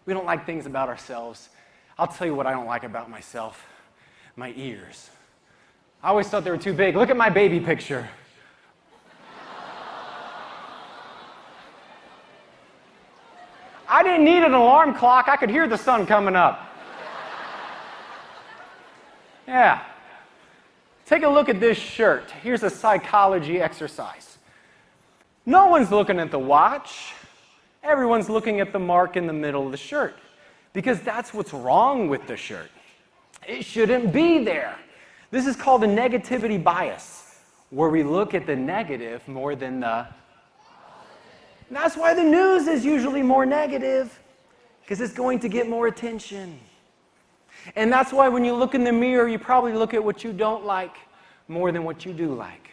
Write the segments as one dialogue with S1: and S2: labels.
S1: We don't like things about ourselves. I'll tell you what I don't like about myself. My ears. I always thought they were too big. Look at my baby picture. I didn't need an alarm clock. I could hear the sun coming up. Yeah. Take a look at this shirt. Here's a psychology exercise. No one's looking at the watch. Everyone's looking at the mark in the middle of the shirt because that's what's wrong with the shirt. It shouldn't be there. This is called a negativity bias, where we look at the negative more than the... And that's why the news is usually more negative, because it's going to get more attention. And that's why when you look in the mirror, you probably look at what you don't like more than what you do like.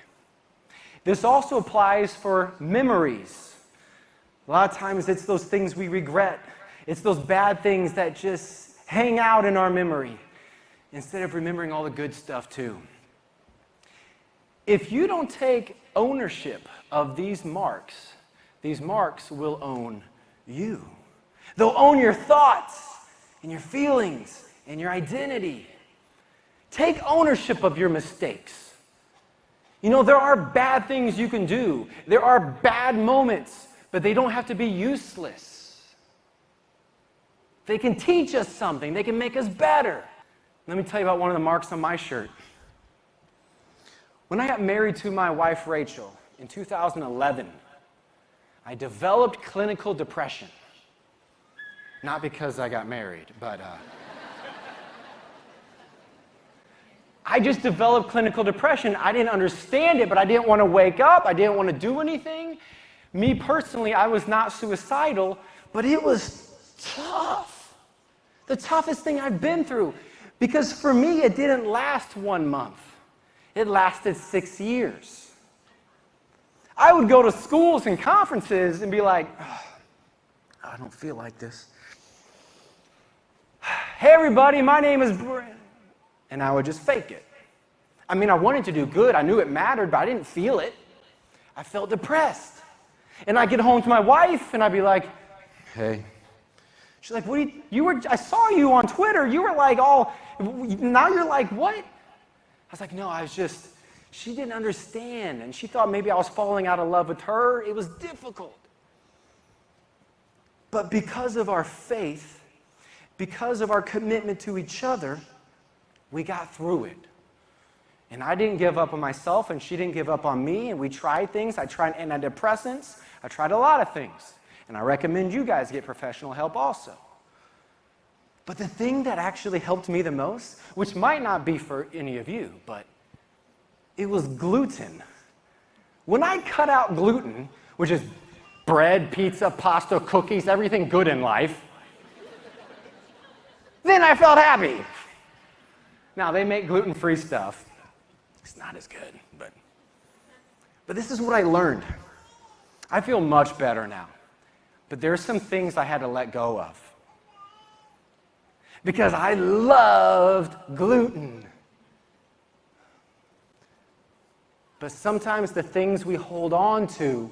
S1: This also applies for memories. A lot of times it's those things we regret. It's those bad things that just hang out in our memory instead of remembering all the good stuff too. If you don't take ownership of these marks will own you. They'll own your thoughts and your feelings and your identity. Take ownership of your mistakes. You know, there are bad things you can do. There are bad moments, but they don't have to be useless. They can teach us something. They can make us better. Let me tell you about one of the marks on my shirt. When I got married to my wife, Rachel, in 2011, I developed clinical depression. Not because I got married, but I just developed clinical depression. I didn't understand it, but I didn't want to wake up. I didn't want to do anything. Me personally, I was not suicidal, but it was tough. The toughest thing I've been through. Because for me, it didn't last 1 month. It lasted 6 years. I would go to schools and conferences and be like, oh, I don't feel like this. Hey everybody, my name is Brent. And I would just fake it. I mean, I wanted to do good. I knew it mattered, but I didn't feel it. I felt depressed. And I'd get home to my wife and I'd be like, hey. She's like, I saw you on Twitter. You were like now you're like, what? I was like, no, she didn't understand. And she thought maybe I was falling out of love with her. It was difficult. But because of our faith, because of our commitment to each other, we got through it. And I didn't give up on myself, and she didn't give up on me, and we tried things. I tried antidepressants. I tried a lot of things. And I recommend you guys get professional help also. But the thing that actually helped me the most, which might not be for any of you, but it was gluten. When I cut out gluten, which is bread, pizza, pasta, cookies, everything good in life, then I felt happy. Now, they make gluten-free stuff. It's not as good, but this is what I learned. I feel much better now. But there are some things I had to let go of. Because I loved gluten. But sometimes the things we hold on to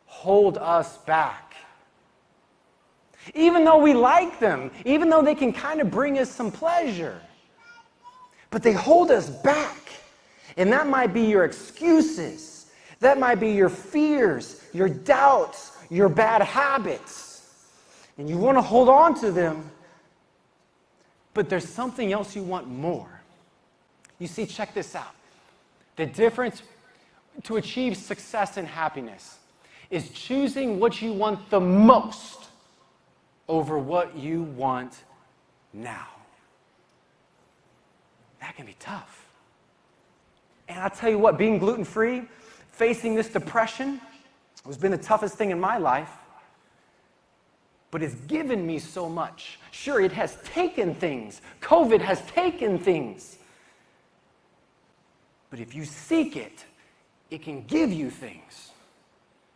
S1: hold us back. Even though we like them, even though they can kind of bring us some pleasure. But they hold us back. And that might be your excuses. That might be your fears, your doubts, your bad habits. And you want to hold on to them. But there's something else you want more. You see, check this out. The difference to achieve success and happiness is choosing what you want the most over what you want now. That can be tough. And I'll tell you what, being gluten-free, facing this depression, has been the toughest thing in my life. But it's given me so much. Sure, it has taken things. COVID has taken things. But if you seek it, it can give you things.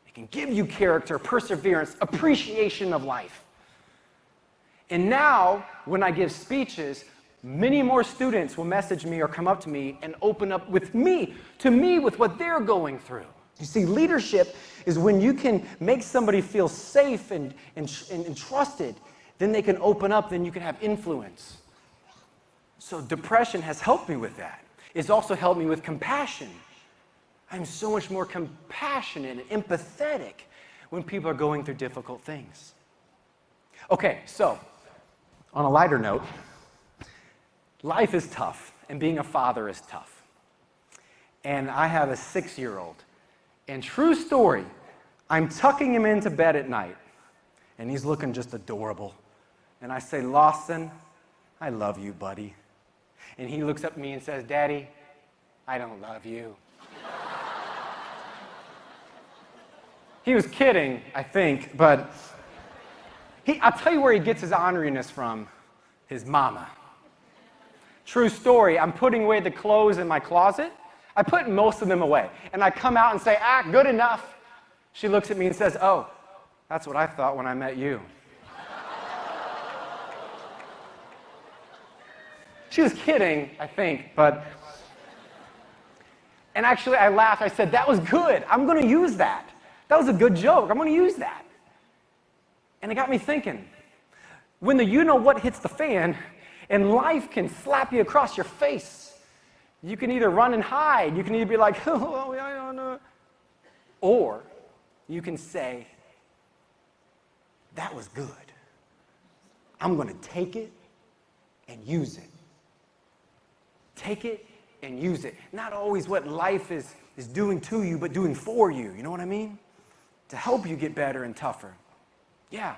S1: It can give you character, perseverance, appreciation of life. And now, when I give speeches, many more students will message me or come up to me and open up with me with what they're going through. You see, leadership is when you can make somebody feel safe and trusted, Then they can open up, then you can have influence. So depression has helped me with that. It's also helped me with compassion. I'm so much more compassionate and empathetic when people are going through difficult things. Okay, so on a lighter note, life is tough, and being a father is tough. And I have a 6-year-old. And true story, I'm tucking him into bed at night, and he's looking just adorable. And I say, Lawson, I love you, buddy. And he looks at me and says, Daddy, I don't love you. He was kidding, I think, but I'll tell you where he gets his orneriness from, his mama. True story, I'm putting away the clothes in my closet. I put most of them away. And I come out and say, good enough. She looks at me and says, oh, that's what I thought when I met you. She was kidding, I think, but... And actually, I laughed. I said, that was good. I'm going to use that. That was a good joke. I'm going to use that. And it got me thinking. When the you-know-what hits the fan, and life can slap you across your face, you can either run and hide. You can either be like, oh, I don't know. Or you can say, that was good. I'm going to take it and use it. Take it and use it. Not always what life is doing to you, but doing for you. You know what I mean? To help you get better and tougher. Yeah.